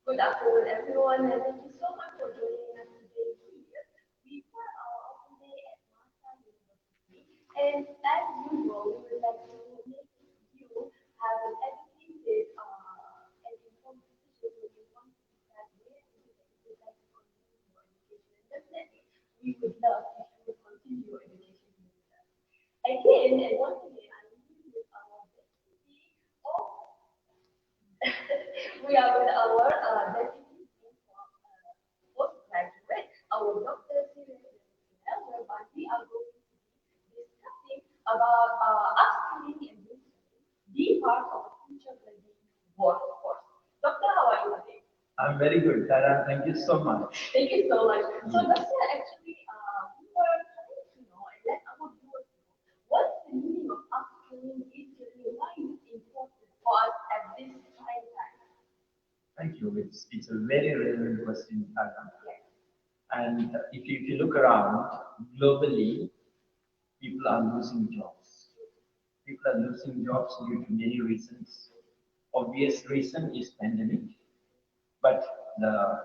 Good afternoon, everyone, and thank you so much for joining us today here. We are our open day at Masa University, and as usual, we would like to make you have an educated and informed decision when you want to decide where you would like to continue your education. And definitely, we would love if you would continue your education with us. Again, and once again, I'm here with our deputy of we are with our deputy dean for postgraduate, our Dr. Sirius, whereby we are going to be discussing about upskilling and reskilling, the part of a future ready workforce. Doctor, how are you today? I'm very good, Tara. Thank you so much. Thank you so much. So, Doctor, actually, we were trying to know and let our viewers know what's the meaning of upskilling, reskilling, why is it important for us at this time? Thank you. It's a very relevant question, Tara. And if you look around globally, people are losing jobs. People are losing jobs due to many reasons. Obvious reason is pandemic, but the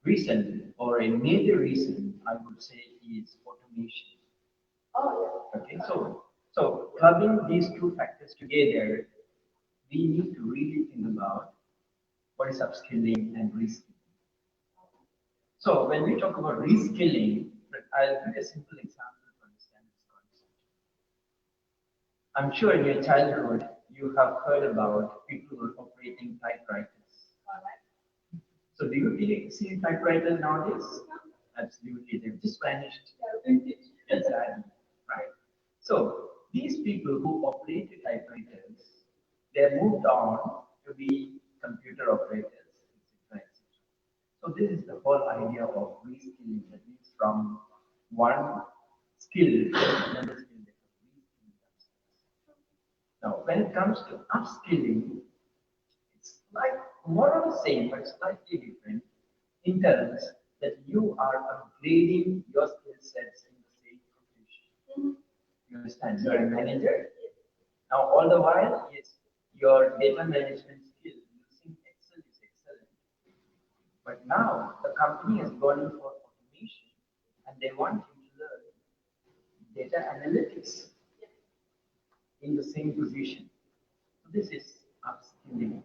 reason or a major reason I would say is automation. Oh, Okay, so clubbing these two factors together, we need to really think about what is upskilling and reskilling. So when we talk about reskilling, I'll give a simple example to understand this concept. I'm sure in your childhood you have heard about people who are operating typewriters. So do you see typewriters nowadays? Absolutely, they've just vanished. Exactly, right. So these people who operated typewriters, they moved on to be computer operators, etc. etc. So this is the whole idea of reskilling, that means from one skill to another skill, they have reskilling themselves. Now, when it comes to upskilling, it's like more or the same, but slightly different in terms that you are upgrading your skill sets in the same profession. You understand? You're a manager. Now, all the while, yes, your data management skill using Excel is excellent. But now the company has gone in for automation and they want you to learn data analytics in the same position. So this is upskilling.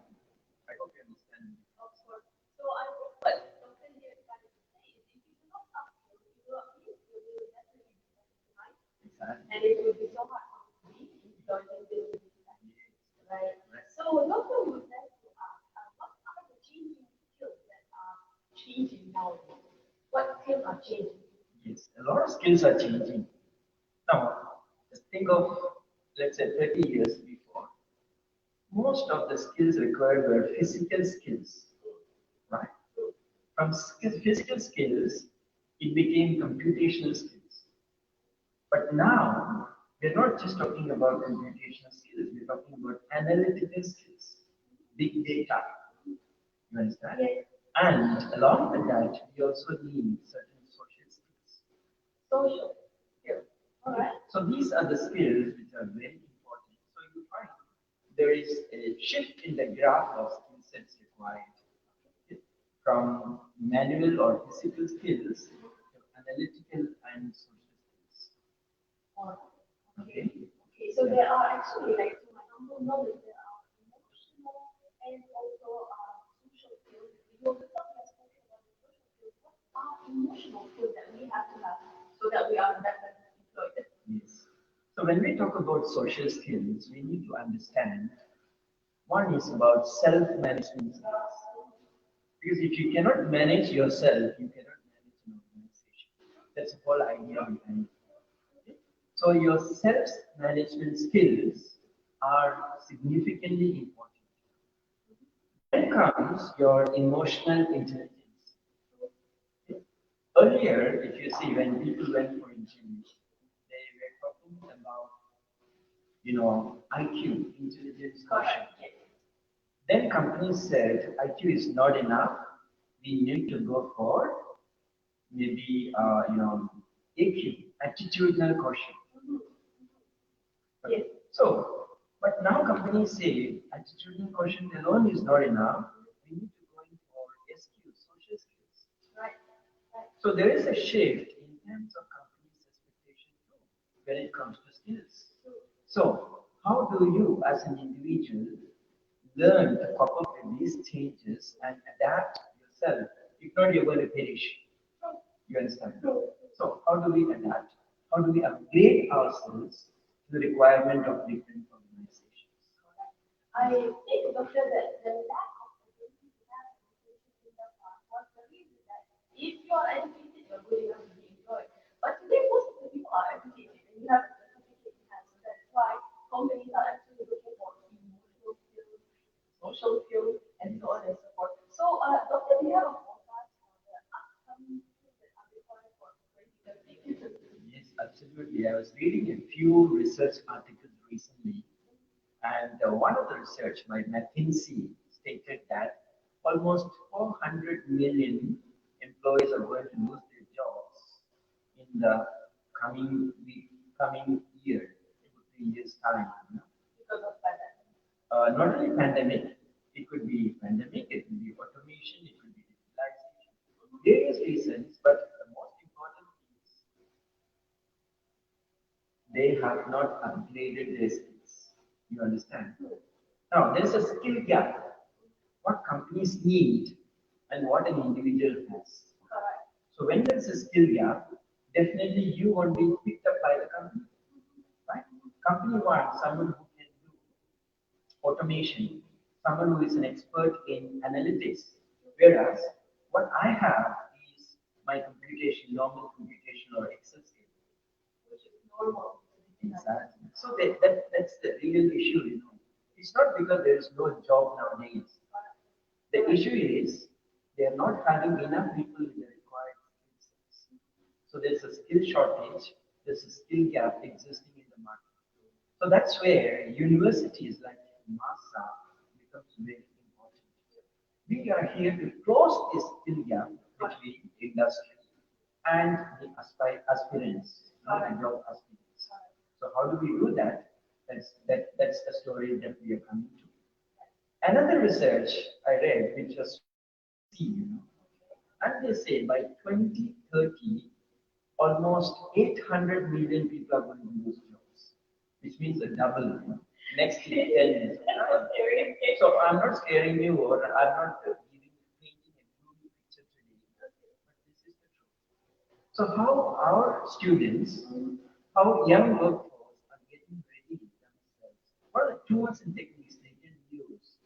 I hope you understand. of course. So I think what Dr. here is trying to say is if you do not upskill, if you do not reskill, you will definitely be recognized. Exactly. And it will be so hard for you to be learning this right? So Doctor would like to ask, what are the changing skills that are changing nowadays? What skills are changing? Yes, a lot of skills are changing. Now, just think of, let's say, 30 years before. Most of the skills required were physical skills, right? From physical skills, it became computational skills. But now, we're not just talking about computational skills, we're talking about analytical skills, big data. You understand? Yes. And along with that, we also need certain social skills. Social skills. All right. So these are the skills which are very important. So you find there is a shift in the graph of skill sets required, okay, from manual or physical skills to analytical and social skills. Okay. Okay. Okay. So Yeah. there are actually, like to my humble knowledge, there are emotional and also social skills. You were talking especially about the social skills. What are emotional skills that we have to have so that we are better employed? Yes. So when we talk about social skills, we need to understand one is about self-management skills. Because if you cannot manage yourself, you cannot manage an organization. That's the whole idea behind it. So your self-management skills are significantly important. Then comes your emotional intelligence. Okay. Earlier, if you see when people went for interviews, they were talking about, IQ, intelligence quotient. Then companies said IQ is not enough. We need to go for maybe AQ, attitudinal quotient. Yes. So, but now companies say attitudinal quotient alone is not enough. We need to go in for So there is a shift in terms of companies' expectation too when it comes to skills. So how do you as an individual learn to cope up with these changes and adapt yourself? If not, you're going to perish. You understand? So how do we adapt? How do we upgrade ourselves to the requirement of different organizations? I think, Doctor, that the lack of ability to have conversations in the past was the reason that if you're educated, you're good enough to be employed. But today, most of the people are educated and you have a certificate in hand. So that's why companies are actually looking for emotional skills, social skills, and so on and so forth. So, Doctor, do you have a forecast for the upcoming skills that are required for 2030? Yes, absolutely. I was reading a few research articles recently, and one of the research by McKinsey stated that almost 400 million employees are going to lose their jobs in the coming year, 2 3 years time. You know. Because of that. Not only pandemic, it could be pandemic, it could be automation, it could be digitalization, various reasons, but the most important is they have not upgraded their skills. You understand? Now, there is a skill gap. What companies need and what an individual has. Correct. So, when there is a skill gap, definitely you won't be picked up by the company. Right? Company wants someone who can do automation, someone who is an expert in analytics. Whereas what I have is my computation, normal computation or Excel skill. Which is normal. Exactly. So that's the real issue, you know. It's not because there is no job nowadays. The issue is they are not having enough people with the required skill sets. So there's a skill shortage, there's a skill gap existing in the market. So that's where universities like NASA becomes very important. We are here to close this skill gap between industry and the aspirants, not the job aspirants. So how do we do that? That's the story that we are coming to. Another research I read, which was from McKinsey, you know, and they say by 2030, almost 800 million people are going to lose jobs, which means a double, you know, next 10 years. So I'm not scaring you or I'm not giving painting a gloomy picture today, but this is the truth. So how our students, how young workforce are getting ready themselves? What are the tools and techniques they can use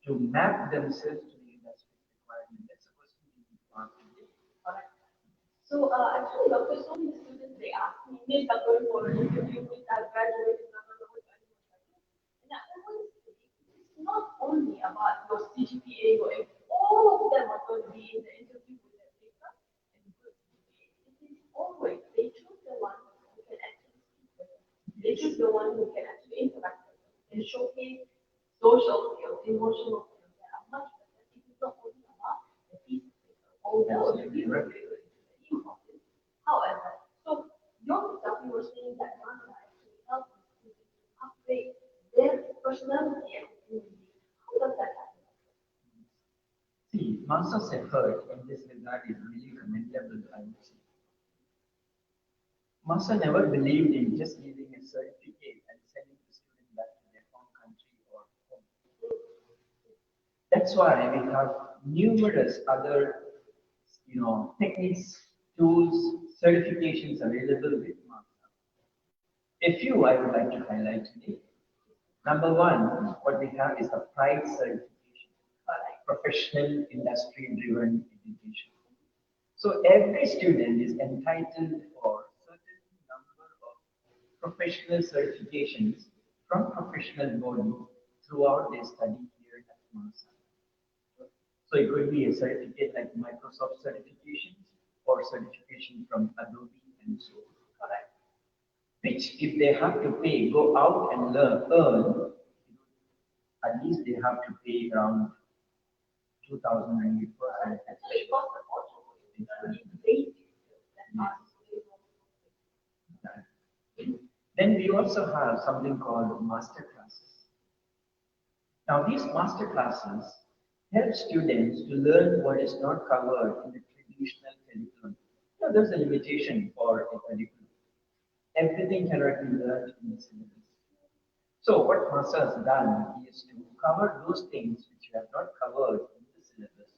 to map themselves to the industry's requirement? That's a question we need to ask today. Correct. So actually, Doctor, so many students they ask me, Miss, I'm going for an interview, Miss, I've graduated, blah, blah, blah, what do I do, what do I do? And I always say, it's not only about your CGPA, your all of them are going to be in the interview with their paper and good CGPA. It is always, they choose the one who can actually speak with them. They choose the one who can actually interact with them and showcase social skills, emotional skills that are much better. It is not only about the piece of paper, although the piece of paper is very important. However, so yourself, you were saying that Manta actually helps the students to upgrade their personality as a human being. How does that happen? See, Master's effort in this regard is really commendable, I would say. Master never believed in just giving a certificate and sending the student back to their own country or home. That's why we have numerous other, you know, techniques, tools, certifications available with Master. A few I would like to highlight today. Number one, what we have is the PRIDE certification, professional industry-driven education. So every student is entitled for certain number of professional certifications from professional body throughout their study here at Manasa. So it could be a certificate like Microsoft certifications or certification from Adobe and so on. Which if they have to pay, go out and earn, at least they have to pay around 2,000 ringgit per Actually, it certification. costs a fortune for you to need basic skills that Yes. are really Then we also have something called master classes. Now, these master classes help students to learn what is not covered in the traditional curriculum. No, there's a limitation for a curriculum. Everything cannot be learned in the syllabus. So what master has done is to cover those things which you have not covered in the syllabus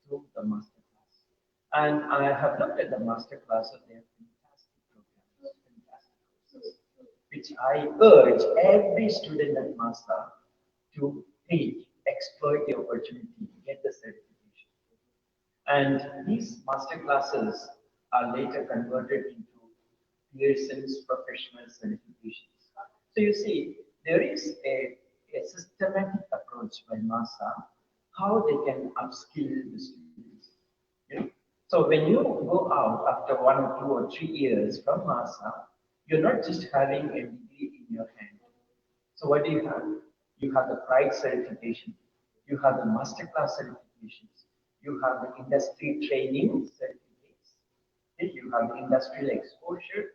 through the master class. And I have looked at the master classes, they are fantastic programs, fantastic courses, which I urge every student at master to take, exploit the opportunity, get the certification. And these master classes are later converted into Pearson's professional certifications. So you see, there is a systematic approach by MASA how they can upskill the students. You know? So when you go out after 1, 2, or 3 years from MASA, you're not just having a degree in your hand. So what do you have? You have the Pride certification, you have the masterclass certifications, you have the industry training certificates, okay, you have the industrial exposure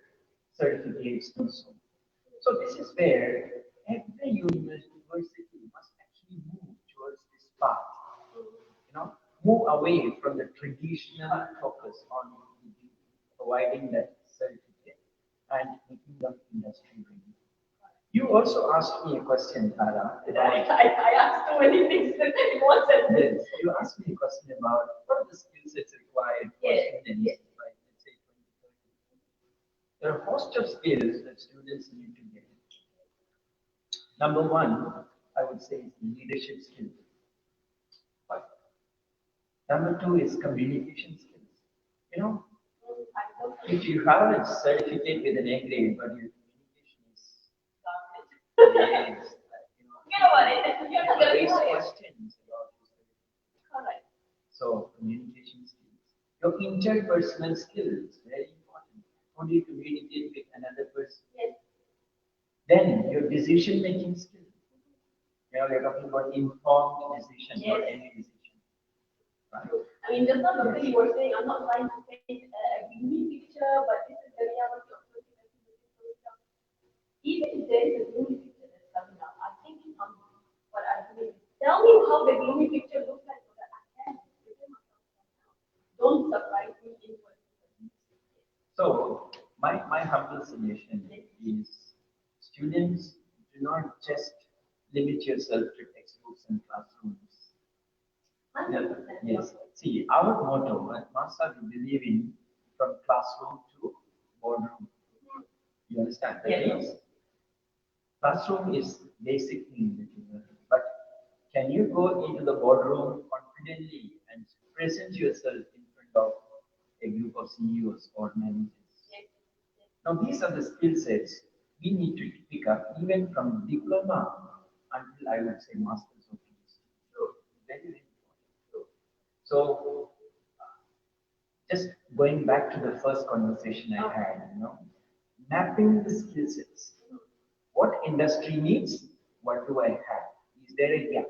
certificates and so on. So this is where every university must actually move towards this path. Move away from the traditional focus on providing that certificate and making them industry ready. You also asked me a question, Tara, about I asked too many things in one sentence. yes, you asked me a question about what are the skill sets required for Yes, students by let's say 2030. There are a host of skills that students need to get. Number one, I would say is leadership skills. But number two is communication skills. You know, if you have a certificate with an A grade, but your communication is yes, Forget about it. You're not people gonna be raise hired. questions about your certificate. Correct. So communication skills. Your interpersonal skills, very important. How do you communicate with another person? Yes. Then your decision making skills. We're talking about informed decision, not Yes. any decision. Right? I mean, just now, doctor, you were saying I'm not trying to paint a gloomy picture, but this is the reality of 2020. Even if there is a gloomy picture that's coming up, I think what I believe is tell me how the gloomy picture looks like so that I can prepare myself from now. Don't surprise me in 2020. So my humble suggestion is students do not just limit yourself to textbooks and classrooms. Yeah, 100%. yes. See, our motto at Masa we believe in from classroom to boardroom. You understand? That Yes. means classroom is basic thing that you learn. But can you go into the boardroom confidently and present yourself in front of a group of CEOs or managers? Yes. Now these are the skill sets we need to pick up even from diploma until I would say masters or PhD. So very, very important. So just going back to the first conversation I had, mapping the skill sets. What industry needs? What do I have? Is there a gap?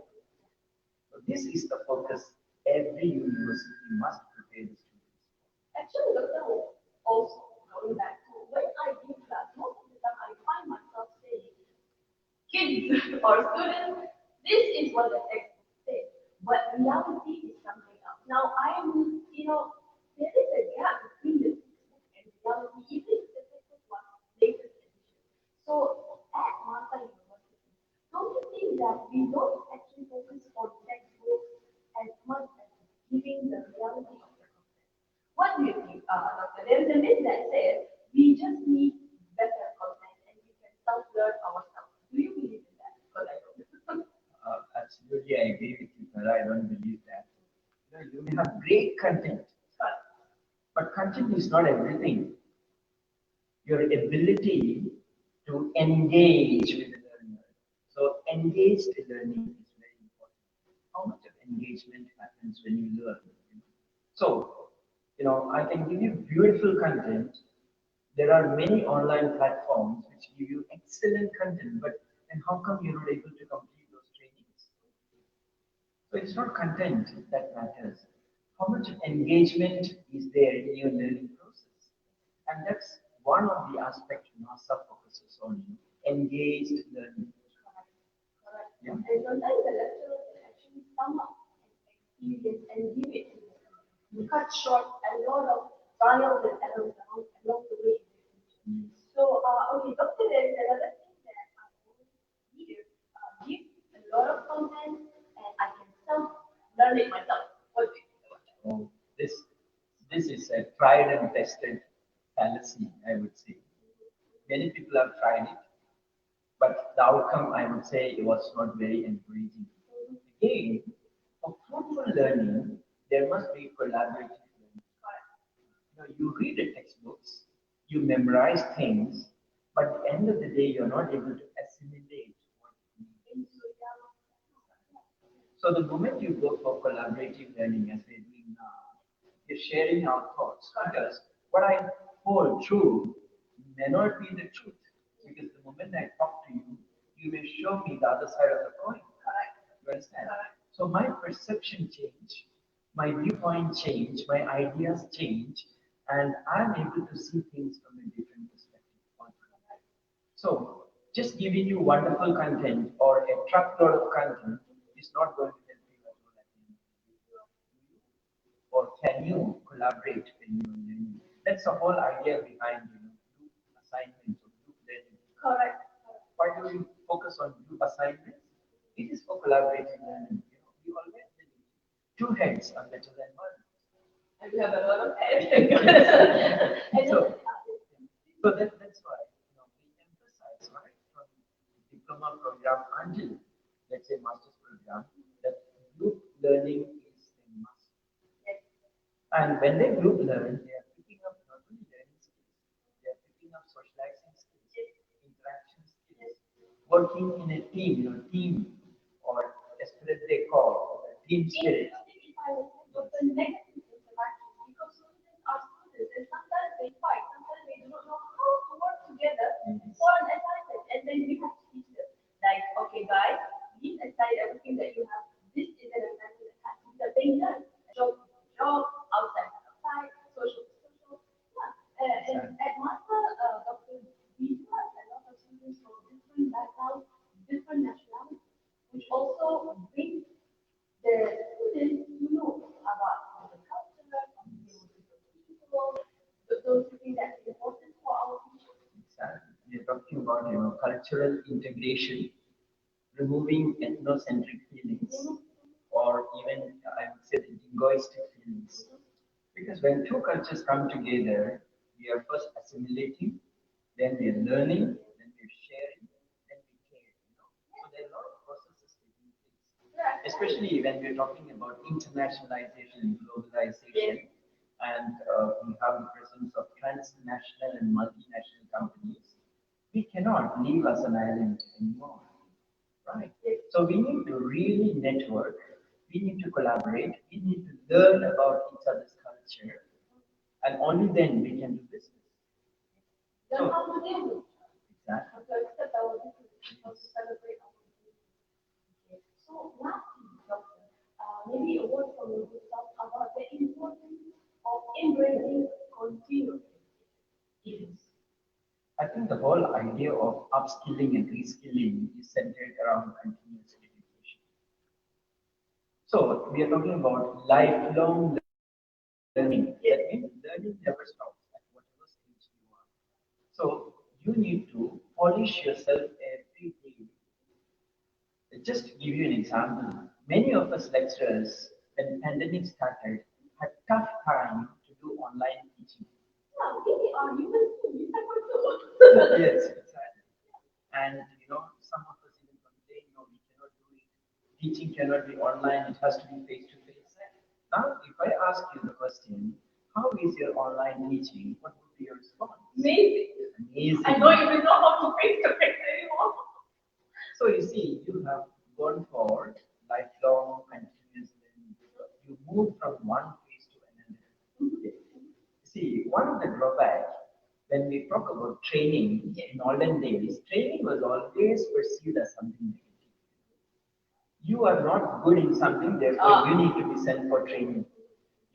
So this is the focus every university must prepare the students. Actually, doctor, also going back to when I give class, most of the time I find myself saying, kids or students, this is what the textbook says. But reality is something else. Now there is a gap between the textbook and reality, even if the textbook was latest edition. So at Malta University, don't you think that we don't actually focus on textbooks as much as giving the reality of the content? What do you think, Doctor? There is a myth that says we just need better content and we can self-learn ourselves. Do you believe in that? Because I don't. Absolutely, I agree with you, but I don't believe that. You may have great content, but content is not everything. Your ability to engage with the learner. So engaged learning is very important. How much of engagement happens when you learn? So, I can give you beautiful content. There are many online platforms which give you excellent content, but then how come you're not able to complete those trainings? So it's not content that matters. How much engagement is there in your learning process? And that's one of the aspects NASA focuses on, engaged learning. Correct. Yeah. And sometimes the lecturer can actually sum up an experience and give it to you. Cut short a lot of trials and errors along the way in the future. So, okay, doctor, there is another thing that I always hear. Give a lot of content and I can self learn it myself. What do you think about that? Oh, this is a tried and tested fallacy, I would say. Many people have tried it, but the outcome, I would say, it was not very encouraging. Again, for fruitful learning, there must be collaborative learning. You read the textbooks, you memorize things, but at the end of the day, you're not able to assimilate what it means. So the moment you go for collaborative learning, as we're doing now, you're sharing our thoughts because what I hold true may not be the truth. Because the moment I talk to you, you may show me the other side of the coin. You understand? So my perception change, my viewpoint change, my ideas change, and I'm able to see things from a different perspective. So just giving you wonderful content or a truckload of content is not going to help you at all at the end of the day. Or can you collaborate when you're learning? That's the whole idea behind group assignments or group learning. Correct. Why do we focus on group assignments? It is for collaborative learning. We always believe two heads are better than one. And we have a lot of heads. And So, that's why we emphasize right from diploma program until let's say master's program that group learning is a must. And when they group learn, they are picking up not only learning skills, they are picking up socializing skills, interaction skills, working in a team, team or as they call team spirit. But the negative interaction, because students are students and sometimes they fight, sometimes they do not know how to work together for an assignment, and then we have to teach them. Like, okay, guys, leave aside everything that you have. This is an assignment that has to be being done. Job to job, outside to outside, social to social. Yeah. And at Master, Dr. We have a lot of students from different backgrounds, different nationalities, which also brings the students to know about the culture, communicate with different people, those things that's important for our future. Exactly. We are talking about cultural integration, removing ethnocentric feelings, or even I would say the jingoistic feelings. Because when two cultures come together, we are first assimilating, then we are learning, then we are sharing, then we care. So there are a lot of processes taking place, especially when we're talking about internationalization, globalization, and we have the presence of transnational and multinational companies. We cannot live as an island anymore. Right. So we need to really network. We need to collaborate. We need to learn about each other's culture, and only then we can do business. Then how to deal with it? Exactly. How to accept our differences, how to celebrate our differences. Okay. So lastly, doctor, maybe a word from yourself about the importance of embracing continuous education. I think the whole idea of upskilling and reskilling is centered around continuous education. So we are talking about lifelong learning. That means learning never stops at whatever stage you are. So you need to polish yourself every day. Just to give you an example, many of us lecturers, when pandemic started, had tough time to do online teaching. Yeah, we are human beings. I want Yes, exactly. And some of us even complain, no, we cannot do it. Teaching cannot be online, it has to be face to face. Now, if I ask you the question, how is your online teaching? What would be your response? Amazing. Amazing. I don't even know how to face to face anymore. So you see, you have gone for lifelong continuous learning. You move from one phase to another. See, one of the drawbacks when we talk about training in olden days, training was always perceived as something negative. You are not good in something, therefore you need to be sent for training.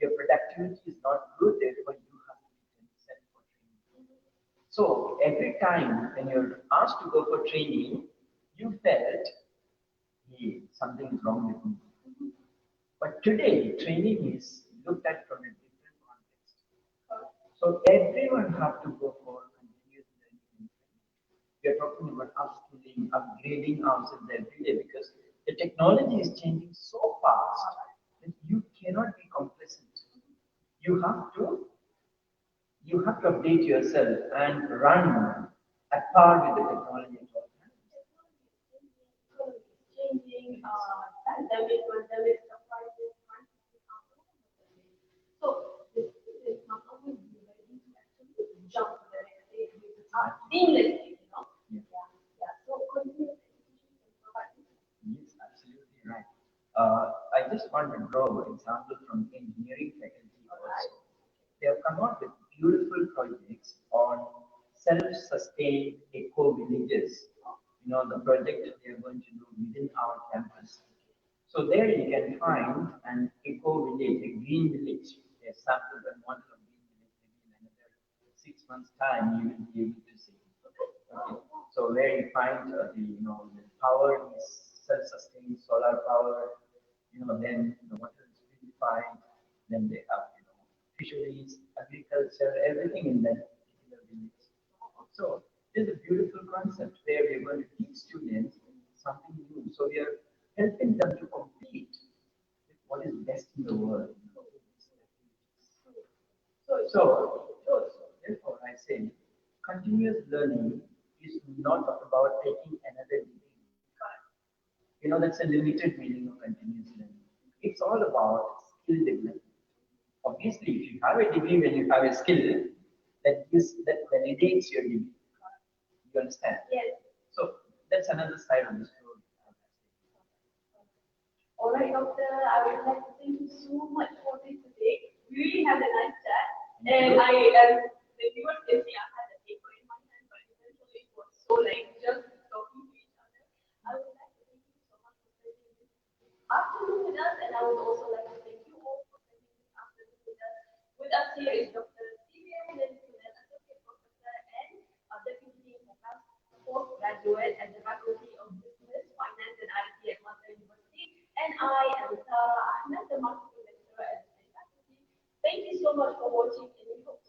Your productivity is not good, therefore you have to be sent for training. So every time when you're asked to go for training, you felt, hey, something is wrong with me. But today, training is looked at from a different context. So everyone have to go for continuous learning and training. We are talking about upskilling, upgrading ourselves every day because the technology is changing so fast that you cannot be complacent. You have to you have to update yourself and run at par with the technology at all times. Changing, pandemic, pandemic, surprises, so the students must always be ready to actually jump to the next stage with seamlessly, you know. Yeah. Yeah, yeah. So continuous education can provide this. Yes, absolutely right. I just want to draw an example from engineering faculty All right. also. They have come out with beautiful projects on self-sustained eco villages. You know, the project they are going to do within our campus. So there you can find an eco village, a green village, a sample and model of green village. Maybe in another 6 months' time, you will be able to see. Okay. So where you find the power is self-sustained solar power. Then the water is purified. Then they have fisheries, agriculture, everything in that particular village. So it is a beautiful concept where we are going to teach students something new. So we are helping them to compete with what is best in the world. So therefore, I say continuous learning is not about taking another degree. That's a limited meaning of continuous learning. It's all about skill development. Obviously, if you have a degree when you have a skill, that validates your degree. You understand? Yes. So that's another side of the story. All right, doctor. I would like to thank you so much for this today. We really had a nice chat, and the viewers can see I had a paper in my hand, but eventually it was so like just talking to each other. I would like to thank you so much for spending this afternoon with us, and I would also like to thank you all for spending this afternoon with us. With us here is Dr. Sylvia Levitinel, Associate Professor and Deputy Postgraduate at the Faculty of Business, Finance and IT at Malta University. And I am Sarah Ahmed, the Marketing Lecturer at the same faculty. Thank you so much for watching, and we hope